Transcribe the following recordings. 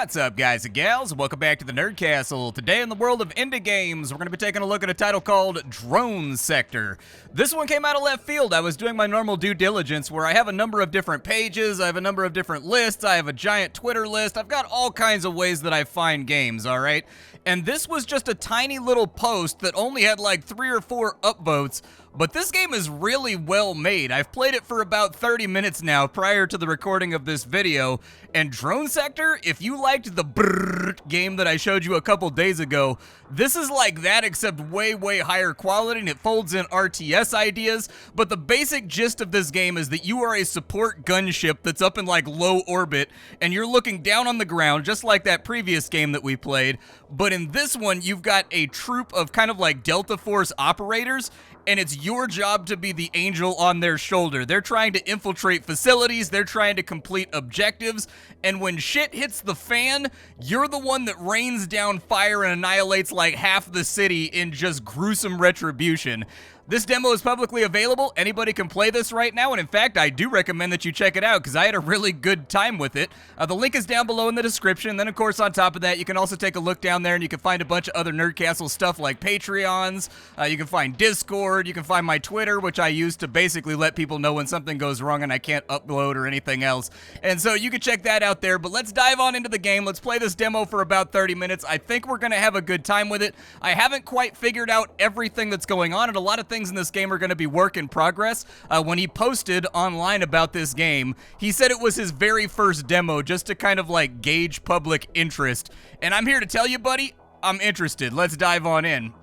What's up, guys and gals? Welcome back to the Nerd Castle. Today in the world of indie games, we're going to be taking a look at a title called Drone Sector. This one came out of left field. I was doing my normal due diligence where I have a number of different pages, I have a number of different lists, I have a giant Twitter list, I've got all kinds of ways that I find games, alright? And this was just a tiny little post that only had like 3 or 4 upvotes, but this game is really well made. I've played it for about 30 minutes now prior to the recording of this video, and Drone Sector, if you liked the brrrr game that I showed you a couple days ago, this is like that except way, way higher quality, and it folds in RTS ideas, but the basic gist of this game is that you are a support gunship that's up in like low orbit, and you're looking down on the ground, just like that previous game that we played, but in this one, you've got a troop of kind of like Delta Force operators, and it's your job to be the angel on their shoulder. They're trying to infiltrate facilities, they're trying to complete objectives, and when shit hits the fan, you're the one that rains down fire and annihilates like half the city in just gruesome retribution. This demo is publicly available. Anybody can play this right now, and in fact, I do recommend that you check it out because I had a really good time with it. The link is down below in the description. Then, of course, on top of that, you can also take a look down there and you can find a bunch of other Nerd Castle stuff like Patreons. You can find Discord. You can find my Twitter, which I use to basically let people know when something goes wrong and I can't upload or anything else. And so you can check that out there. But let's dive on into the game. Let's play this demo for about 30 minutes. I think we're going to have a good time with it. I haven't quite figured out everything that's going on, and a lot of things in this game are going to be work in progress. When he posted online about this game, he said it was his very first demo just to kind of like gauge public interest. And I'm here to tell you, buddy, I'm interested. Let's dive on in.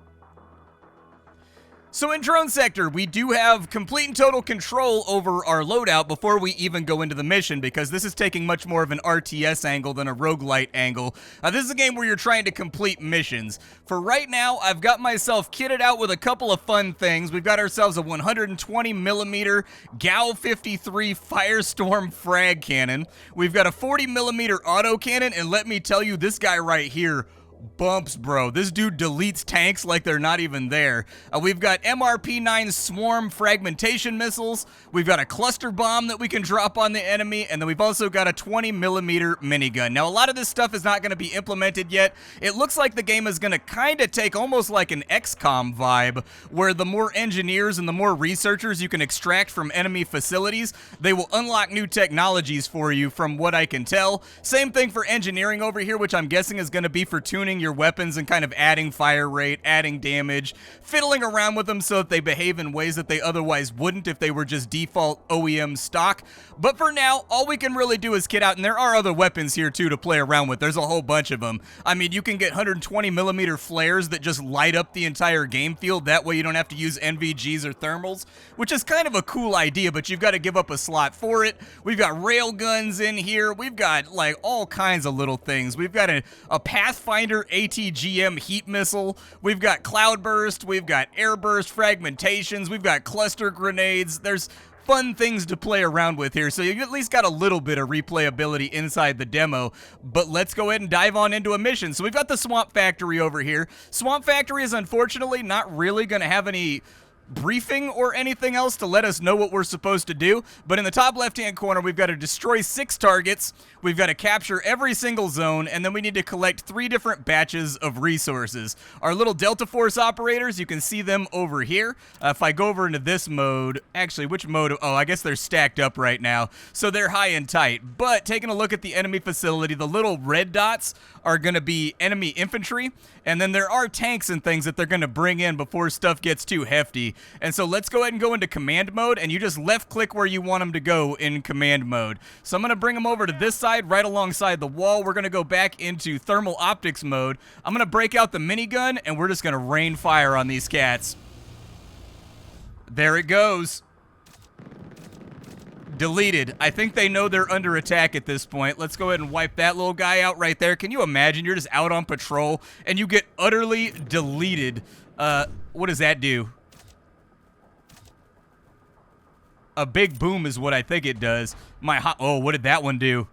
So in Drone Sector, we do have complete and total control over our loadout before we even go into the mission, because this is taking much more of an RTS angle than a roguelite angle. This is a game where you're trying to complete missions. For right now, I've got myself kitted out with a couple of fun things. We've got ourselves a 120mm GAU 53 Firestorm frag cannon. We've got a 40mm autocannon, and let me tell you, this guy right here bumps, bro. This dude deletes tanks like they're not even there. We've got MRP-9 swarm fragmentation missiles. We've got a cluster bomb that we can drop on the enemy, and then we've also got a 20mm minigun. Now, a lot of this stuff is not going to be implemented yet. It looks like the game is going to kind of take almost like an XCOM vibe, where the more engineers and the more researchers you can extract from enemy facilities, they will unlock new technologies for you, from what I can tell. Same thing for engineering over here, which I'm guessing is going to be for tuning your weapons and kind of adding fire rate, adding damage, fiddling around with them so that they behave in ways that they otherwise wouldn't if they were just default OEM stock. But for now, all we can really do is kit out, and there are other weapons here too to play around with. There's a whole bunch of them. I mean, you can get 120mm flares that just light up the entire game field. That way you don't have to use NVGs or thermals, which is kind of a cool idea, but you've got to give up a slot for it. We've got rail guns in here. We've got like all kinds of little things. We've got a Pathfinder ATGM heat missile. We've got cloudburst. We've got airburst fragmentations. We've got cluster grenades. There's fun things to play around with here, so you at least got a little bit of replayability inside the demo. But let's go ahead and dive on into a mission. So we've got the Swamp Factory over here. Swamp Factory is unfortunately not really going to have any briefing or anything else to let us know what we're supposed to do, but in the top left hand corner we've got to destroy 6 targets, we've got to capture every single zone, and then we need to collect 3 different batches of resources. Our little Delta Force operators, you can see them over here. If I go over into this mode, actually which mode? Oh, I guess they're stacked up right now, so they're high and tight. But taking a look at the enemy facility, the little red dots are going to be enemy infantry, and then there are tanks and things that they're going to bring in before stuff gets too hefty. And so let's go ahead and go into command mode, and you just left click where you want them to go in command mode. So I'm going to bring them over to this side right alongside the wall. We're going to go back into thermal optics mode. I'm going to break out the minigun, and we're just going to rain fire on these cats. There it goes. Deleted. I think they know they're under attack at this point. Let's go ahead and wipe that little guy out right there. Can you imagine you're just out on patrol and you get utterly deleted? What does that do? A big boom is what I think it does. Oh, what did that one do?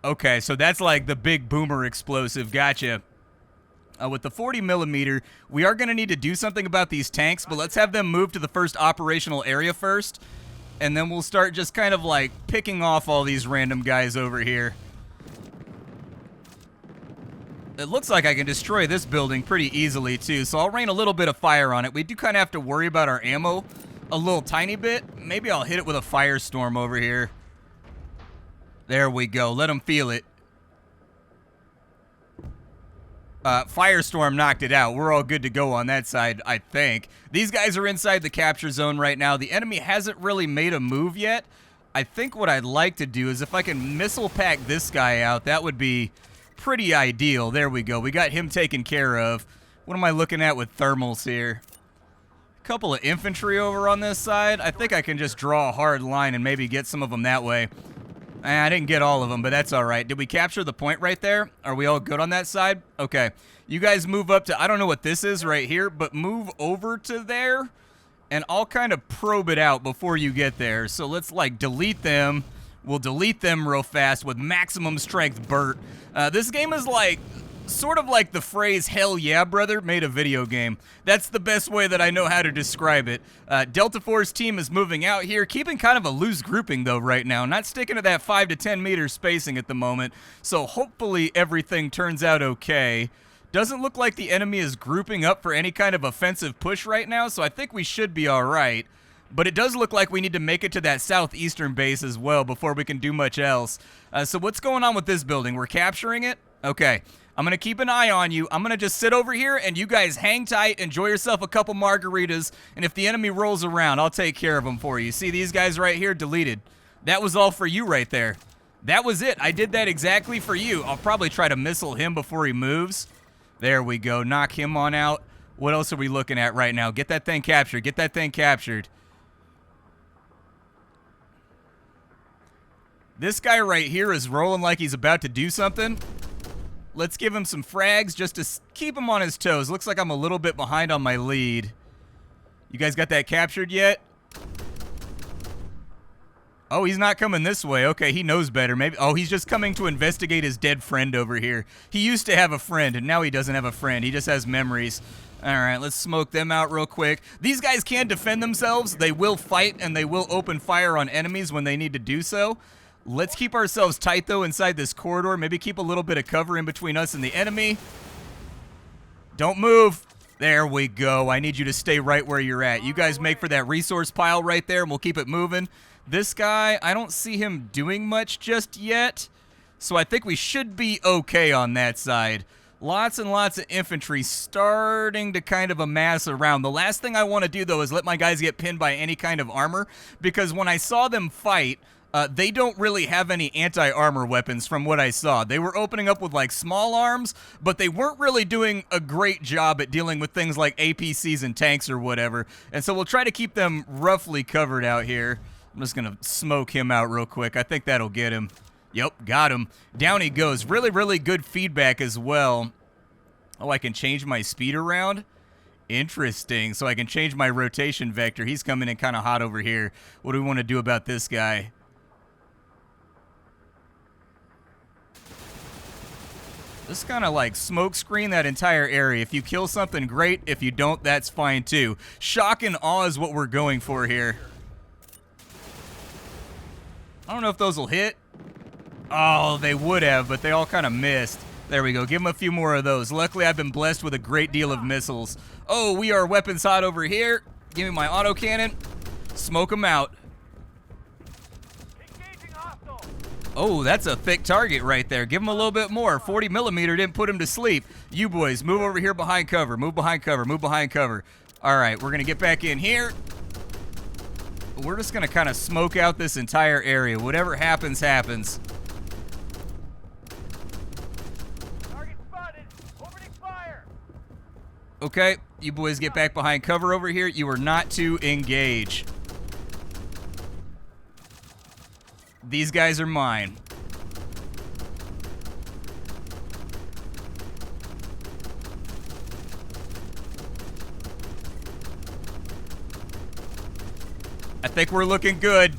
Okay, so that's like the big boomer explosive. Gotcha. With the 40mm, we are going to need to do something about these tanks, but let's have them move to the first operational area first. and then we'll start just kind of like picking off all these random guys over here. It looks like I can destroy this building pretty easily too, so I'll rain a little bit of fire on it. We do kind of have to worry about our ammo a little tiny bit. Maybe I'll hit it with a firestorm over here. There we go. Let them feel it. Firestorm knocked it out. We're all good to go on that side, I think. These guys are inside the capture zone right now. The enemy hasn't really made a move yet. I think what I'd like to do is if I can missile pack this guy out, that would be pretty ideal. There we go. We got him taken care of. What am I looking at with thermals here? A couple of infantry over on this side. I think I can just draw a hard line and maybe get some of them that way. I didn't get all of them, but that's all right. Did we capture the point right there? Are we all good on that side? Okay. You guys move up to, I don't know what this is right here, but move over to there, and I'll kind of probe it out before you get there. So let's, like, delete them. We'll delete them real fast with maximum strength Burt. This game is like, sort of like the phrase, hell yeah, brother, made a video game. That's the best way that I know how to describe it. Delta Force team is moving out here, keeping kind of a loose grouping, though, right now. Not sticking to that 5 to 10 meter spacing at the moment, so hopefully everything turns out okay. Doesn't look like the enemy is grouping up for any kind of offensive push right now, so I think we should be all right. But it does look like we need to make it to that southeastern base as well before we can do much else. So what's going on with this building? We're capturing it? Okay. I'm going to keep an eye on you. I'm going to just sit over here, and you guys hang tight, enjoy yourself a couple margaritas, and if the enemy rolls around, I'll take care of them for you. See these guys right here? Deleted. That was all for you right there. That was it. I did that exactly for you. I'll probably try to missile him before he moves. There we go. Knock him on out. What else are we looking at right now? Get that thing captured. Get that thing captured. This guy right here is rolling like he's about to do something. Let's give him some frags just to keep him on his toes. Looks like I'm a little bit behind on my lead. You guys got that captured yet? Oh, he's not coming this way. Okay, he knows better. Maybe. Oh, he's just coming to investigate his dead friend over here. He used to have a friend, and now he doesn't have a friend. He just has memories. All right, let's smoke them out real quick. These guys can defend themselves. They will fight, and they will open fire on enemies when they need to do so. Let's keep ourselves tight, though, inside this corridor. Maybe keep a little bit of cover in between us and the enemy. Don't move. There we go. I need you to stay right where you're at. You guys make for that resource pile right there, and we'll keep it moving. This guy, I don't see him doing much just yet, so I think we should be okay on that side. Lots and lots of infantry starting to kind of amass around. The last thing I want to do, though, is let my guys get pinned by any kind of armor, because when I saw them fight, they don't really have any anti-armor weapons from what I saw. They were opening up with, like, small arms, but they weren't really doing a great job at dealing with things like APCs and tanks or whatever. And so we'll try to keep them roughly covered out here. I'm just going to smoke him out real quick. I think that'll get him. Yep, got him. Down he goes. Really, really good feedback as well. Oh, I can change my speed around? Interesting. So I can change my rotation vector. He's coming in kind of hot over here. What do we want to do about this guy? Just kind of like smoke screen that entire area. If you kill something, great. If you don't, that's fine too. Shock and awe is what we're going for here. I don't know if those will hit. Oh, they would have, but they all kind of missed. There we go. Give them a few more of those. Luckily, I've been blessed with a great deal of missiles. Oh, we are weapons hot over here. Give me my autocannon. Smoke them out. Oh, that's a thick target right there. Give him a little bit more. 40 millimeter didn't put him to sleep. You boys, move over here behind cover. Move behind cover. Move behind cover. All right, we're going to get back in here. We're just going to kind of smoke out this entire area. Whatever happens, happens. Target spotted. Opening fire. Okay, you boys get back behind cover over here. You are not to engage. These guys are mine. I think we're looking good.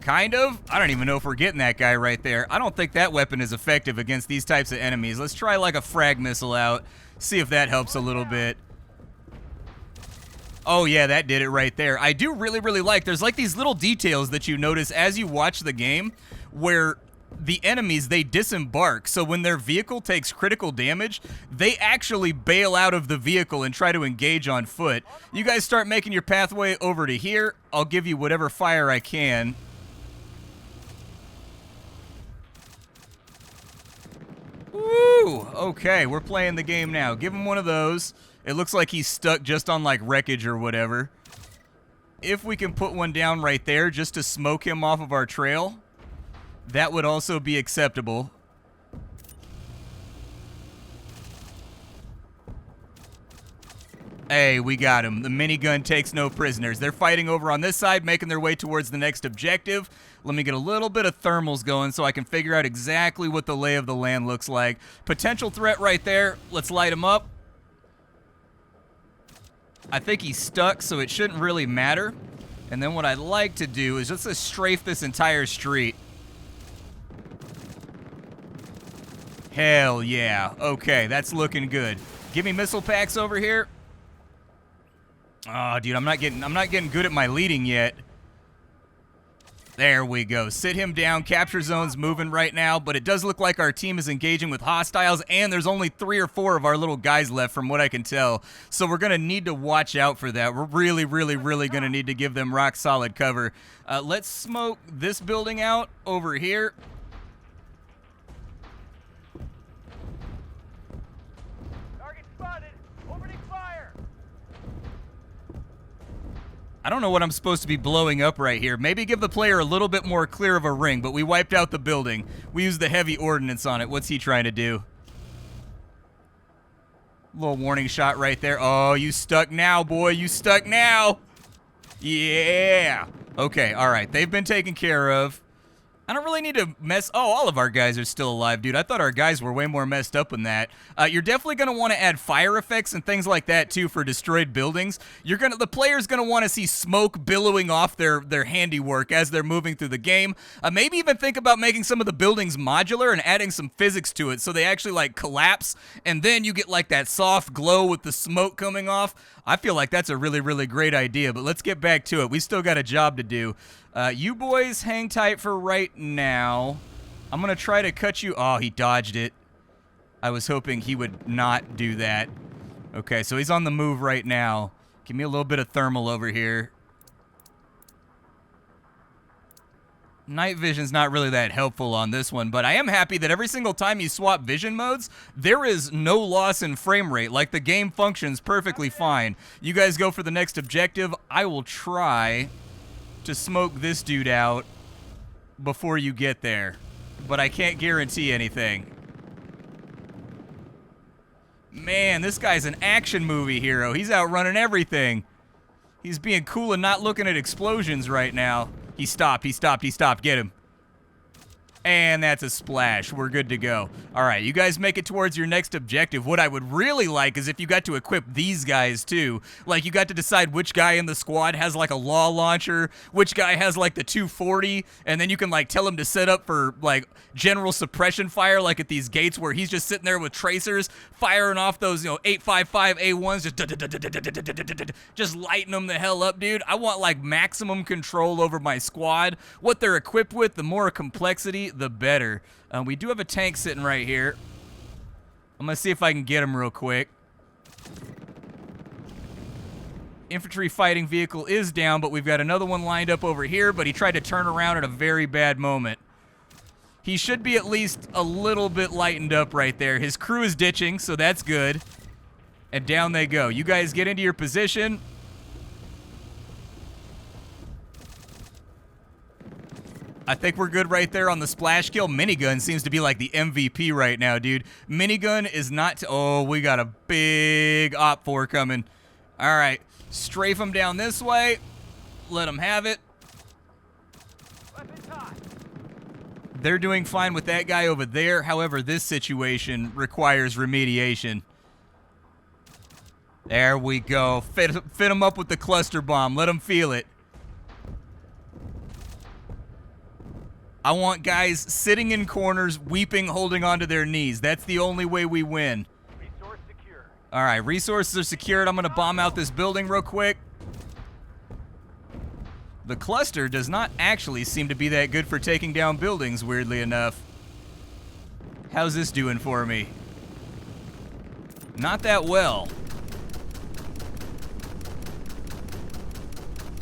Kind of. I don't even know if we're getting that guy right there. I don't think that weapon is effective against these types of enemies. Let's try like a frag missile out. See if that helps a little bit. Oh, yeah, that did it right there. I do really, really like, there's like these little details that you notice as you watch the game where the enemies, they disembark. So when their vehicle takes critical damage, they actually bail out of the vehicle and try to engage on foot. You guys start making your pathway over to here. I'll give you whatever fire I can. Woo! Okay, we're playing the game now. Give him one of those. It looks like he's stuck just on, like, wreckage or whatever. If we can put one down right there just to smoke him off of our trail, that would also be acceptable. Hey, we got him. The minigun takes no prisoners. They're fighting over on this side, making their way towards the next objective. Let me get a little bit of thermals going so I can figure out exactly what the lay of the land looks like. Potential threat right there. Let's light him up. I think he's stuck, so it shouldn't really matter. And then what I'd like to do is just to strafe this entire street. Hell yeah. Okay, that's looking good. Give me missile packs over here. Oh, dude, I'm not getting good at my leading yet. There we go. Sit him down. Capture zone's moving right now, but it does look like our team is engaging with hostiles, and there's only 3 or 4 of our little guys left from what I can tell. So we're going to need to watch out for that. We're really, really, really going to need to give them rock solid cover. Let's smoke this building out over here. Target spotted. Opening fire. I don't know what I'm supposed to be blowing up right here. Maybe give the player a little bit more clear of a ring, but we wiped out the building. We used the heavy ordinance on it. What's he trying to do? Little warning shot right there. Oh, you stuck now, boy. You stuck now. Yeah. Okay, all right. They've been taken care of. I don't really need to mess... Oh, all of our guys are still alive, dude. I thought our guys were way more messed up than that. You're definitely going to want to add fire effects and things like that, too, for destroyed buildings. The player's going to want to see smoke billowing off their handiwork as they're moving through the game. Maybe even think about making some of the buildings modular and adding some physics to it so they actually, like, collapse, and then you get, like, that soft glow with the smoke coming off. I feel like that's a really, really great idea, but let's get back to it. We still got a job to do. You boys hang tight for right now. I'm going to try to cut you... Oh, he dodged it. I was hoping he would not do that. Okay, so he's on the move right now. Give me a little bit of thermal over here. Night vision's not really that helpful on this one, but I am happy that every single time you swap vision modes, there is no loss in frame rate. Like, the game functions perfectly fine. You guys go for the next objective. I will try to smoke this dude out before you get there, but I can't guarantee anything. Man, this guy's an action movie hero. He's outrunning everything. He's being cool and not looking at explosions right now. He stopped, he stopped, he stopped. Get him. And that's a splash. We're good to go. All right, you guys make it towards your next objective. What I would really like is if you got to equip these guys too. Like, you got to decide which guy in the squad has like a law launcher, which guy has like the 240, and then you can like tell him to set up for like general suppression fire, like at these gates where he's just sitting there with tracers firing off those, 855 A1s, just lighting them the hell up, dude. I want like maximum control over my squad. What they're equipped with, the more complexity, the better. We do have a tank sitting right here. I'm gonna see if I can get him real quick. Infantry fighting vehicle is down, but we've got another one lined up over here, but he tried to turn around at a very bad moment. He should be at least a little bit lightened up right there. His crew is ditching, so that's good. And down they go. You guys get into your position. I think we're good right there on the splash kill. Minigun seems to be like the MVP right now, dude. Minigun is not... Oh, we got a big Op 4 coming. All right. Strafe them down this way. Let them have it. They're doing fine with that guy over there. However, this situation requires remediation. There we go. Fit them up with the cluster bomb. Let them feel it. I want guys sitting in corners, weeping, holding onto their knees. That's the only way we win. Resource secure. All right, resources are secured. I'm going to bomb out this building real quick. The cluster does not actually seem to be that good for taking down buildings, weirdly enough. How's this doing for me? Not that well.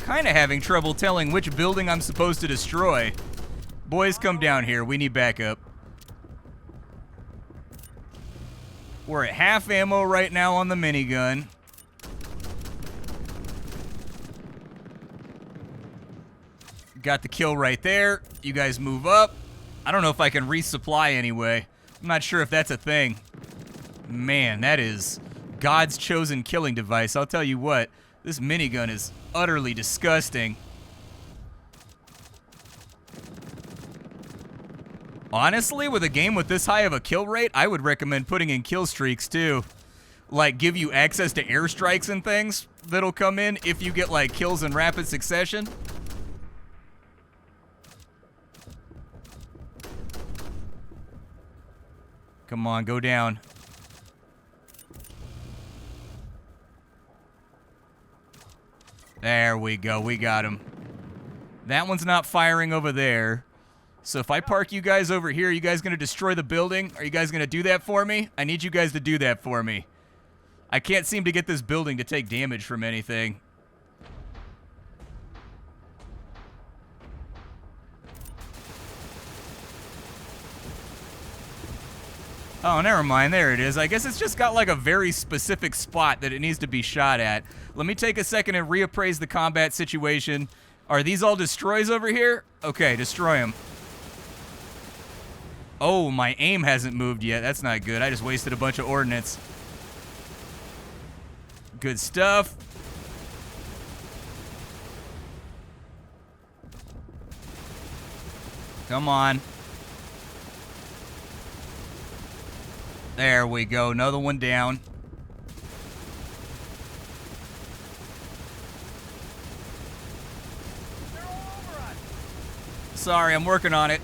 Kind of having trouble telling which building I'm supposed to destroy. Boys, come down here. We need backup. We're at half ammo right now on the minigun. Got the kill right there. You guys move up. I don't know if I can resupply anyway. I'm not sure if that's a thing. Man, that is God's chosen killing device. I'll tell you what, this minigun is utterly disgusting. Honestly, with a game with this high of a kill rate, I would recommend putting in kill streaks too. Like, give you access to airstrikes and things that'll come in if you get, like, kills in rapid succession. Come on, go down. There we go, we got him. That one's not firing over there. So if I park you guys over here, are you guys going to destroy the building? Are you guys going to do that for me? I need you guys to do that for me. I can't seem to get this building to take damage from anything. Oh, never mind. There it is. I guess it's just got like a very specific spot that it needs to be shot at. Let me take a second and reappraise the combat situation. Are these all destroys over here? Okay, destroy them. Oh, my aim hasn't moved yet. That's not good. I just wasted a bunch of ordnance. Good stuff. Come on. There we go. Another one down. Sorry, I'm working on it.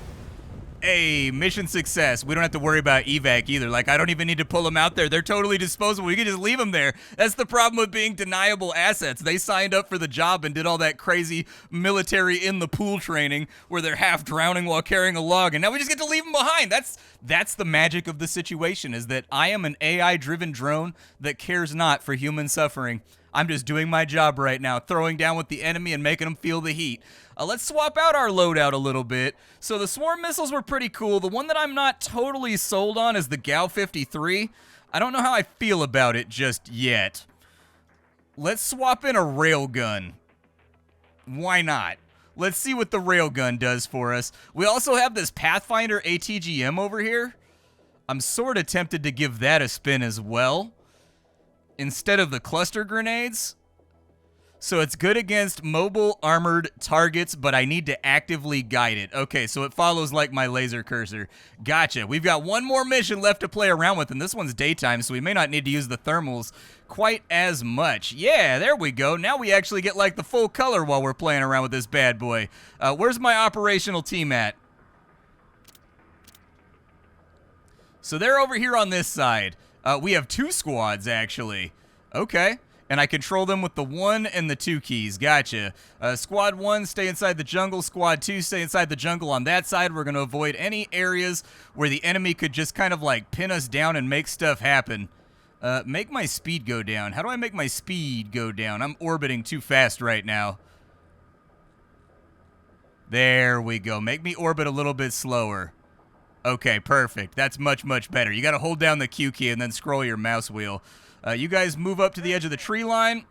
Hey, mission success. We don't have to worry about evac either. Like, I don't even need to pull them out there. They're totally disposable. We can just leave them there. That's the problem with being deniable assets. They signed up for the job and did all that crazy military in the pool training where they're half drowning while carrying a log, and now we just get to leave them behind. That's the magic of the situation, is that I am an AI-driven drone that cares not for human suffering. I'm just doing my job right now, throwing down with the enemy and making them feel the heat. Let's swap out our loadout a little bit. So the swarm missiles were pretty cool. The one that I'm not totally sold on is the GAU-53. I don't know how I feel about it just yet. Let's swap in a railgun. Why not? Let's see what the railgun does for us. We also have this Pathfinder ATGM over here. I'm sort of tempted to give that a spin as well, instead of the cluster grenades. So it's good against mobile armored targets, but I need to actively guide it. Okay, so it follows like my laser cursor. Gotcha. We've got one more mission left to play around with, and this one's daytime, so we may not need to use the thermals quite as much. Yeah, there we go. Now we actually get like the full color while we're playing around with this bad boy. Where's my operational team at? So they're over here on this side. We have 2 squads, actually. Okay. And I control them with the 1 and the 2 keys. Gotcha. Squad 1, stay inside the jungle. Squad 2, stay inside the jungle on that side. We're going to avoid any areas where the enemy could just kind of like pin us down and make stuff happen. Make my speed go down. How do I make my speed go down? I'm orbiting too fast right now. There we go. Make me orbit a little bit slower. Okay, perfect. That's much, much better. You got to hold down the Q key and then scroll your mouse wheel. You guys move up to the edge of the tree line.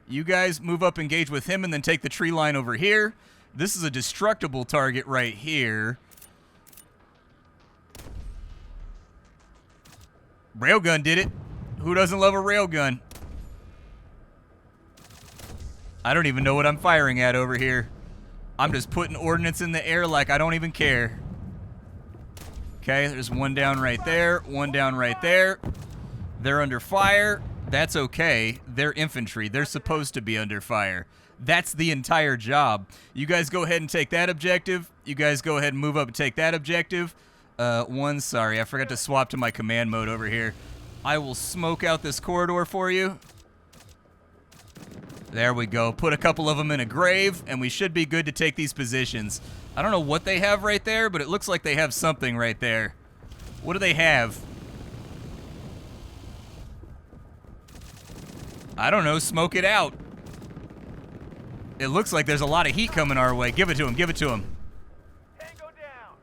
You guys move up, engage with him, and then take the tree line over here. This is a destructible target right here. Railgun did it. Who doesn't love a railgun? I don't even know what I'm firing at over here. I'm just putting ordnance in the air like I don't even care. Okay, there's one down right there, one down right there. They're under fire. That's okay. They're infantry. They're supposed to be under fire. That's the entire job. You guys go ahead and take that objective. You guys go ahead and move up and take that objective. Sorry, I forgot to swap to my command mode over here. I will smoke out this corridor for you. There we go. Put a couple of them in a grave, and we should be good to take these positions. I don't know what they have right there, but it looks like they have something right there. What do they have? I don't know. Smoke it out. It looks like there's a lot of heat coming our way. Give it to him. Give it to him. Tango down.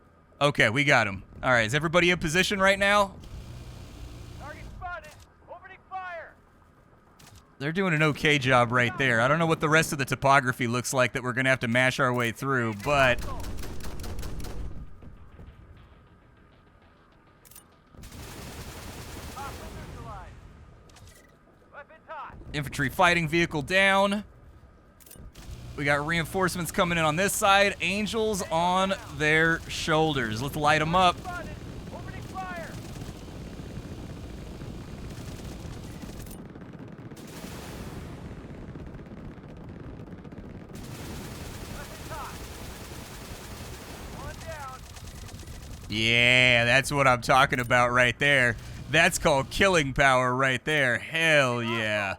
Okay, we got him. All right, is everybody in position right now? Target spotted. Opening fire. They're doing an okay job right there. I don't know what the rest of the topography looks like that we're going to have to mash our way through, but... Infantry fighting vehicle down. We got reinforcements coming in on this side. Angels on their shoulders. Let's light them up. Opening fire. One down. Yeah, that's what I'm talking about right there. That's called killing power right there. Hell yeah.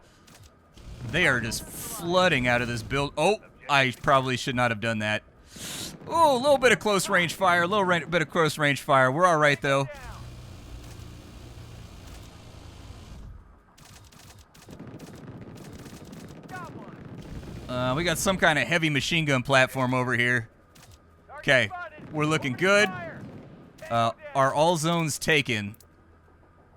They are just flooding out of this build. Oh, I probably should not have done that. Oh, a little bit of close range fire. A little bit of close range fire. We're all right, though. We got some kind of heavy machine gun platform over here. Okay, we're looking good. Are all zones taken?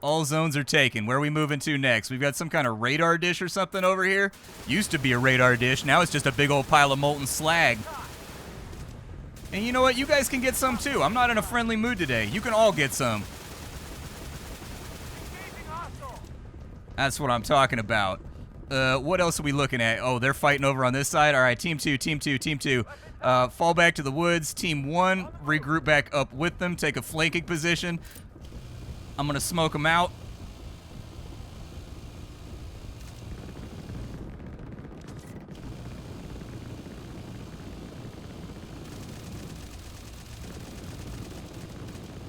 All zones are taken. Where are we moving to next? We've got some kind of radar dish or something over here. Used to be a radar dish. Now it's just a big old pile of molten slag. And you know what? You guys can get some too. I'm not in a friendly mood today. You can all get some. That's what I'm talking about. What else are we looking at? Oh, they're fighting over on this side. All right, team two, team two, team two. Fall back to the woods. Team one, regroup back up with them. Take a flanking position. I'm going to smoke them out.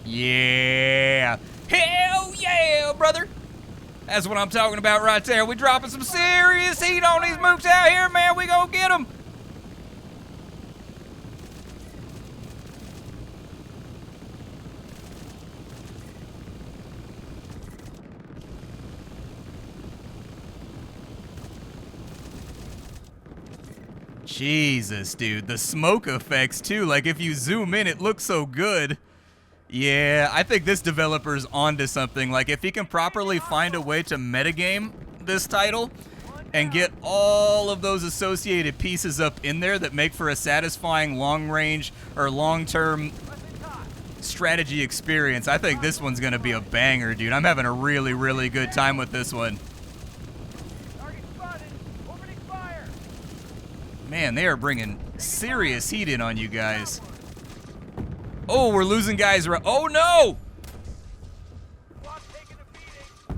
Yeah. Hell yeah, brother. That's what I'm talking about right there. We dropping some serious heat on these mooks out here, man. We gonna get them. Jesus, dude. The smoke effects, too. Like, if you zoom in, it looks so good. Yeah, I think this developer's onto something. Like, if he can properly find a way to metagame this title and get all of those associated pieces up in there that make for a satisfying long-range or long-term strategy experience, I think this one's going to be a banger, dude. I'm having a really, really good time with this one. Man, they are bringing serious heat in on you guys. Oh, we're losing guys. Oh, no!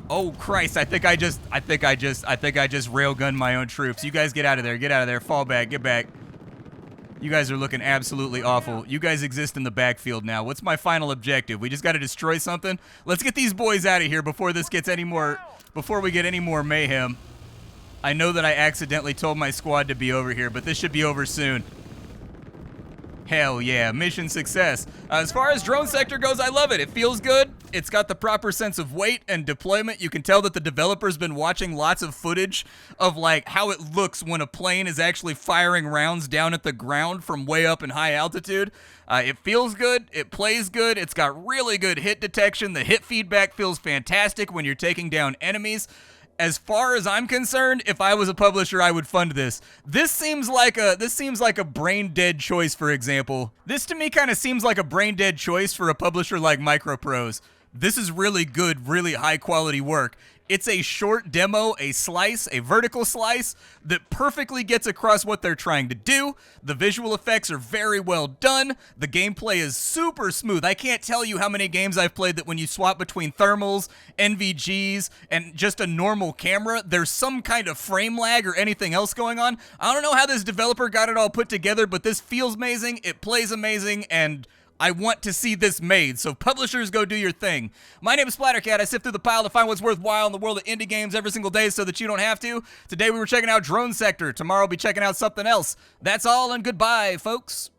Oh, Christ. I think I just railgunned my own troops. You guys get out of there. Get out of there. Fall back. Get back. You guys are looking absolutely awful. You guys exist in the backfield now. What's my final objective? We just got to destroy something? Let's get these boys out of here before this gets any more, before we get any more mayhem. I know that I accidentally told my squad to be over here, but this should be over soon. Hell yeah, mission success. As far as drone sector goes, I love it. It feels good. It's got the proper sense of weight and deployment. You can tell that the developer's been watching lots of footage of like how it looks when a plane is actually firing rounds down at the ground from way up in high altitude. It feels good. It plays good. It's got really good hit detection. The hit feedback feels fantastic when you're taking down enemies. As far as I'm concerned, if I was a publisher, I would fund this. This seems like a brain dead choice, for example. This to me kind of seems like a brain dead choice for a publisher like Microprose. This is really good, really high quality work. It's a short demo, a slice, a vertical slice that perfectly gets across what they're trying to do. The visual effects are very well done. The gameplay is super smooth. I can't tell you how many games I've played that when you swap between thermals, NVGs, and just a normal camera, there's some kind of frame lag or anything else going on. I don't know how this developer got it all put together, but this feels amazing, it plays amazing, and I want to see this made, so publishers, go do your thing. My name is Splattercat. I sift through the pile to find what's worthwhile in the world of indie games every single day so that you don't have to. Today we were checking out Drone Sector. Tomorrow we'll be checking out something else. That's all, and goodbye, folks.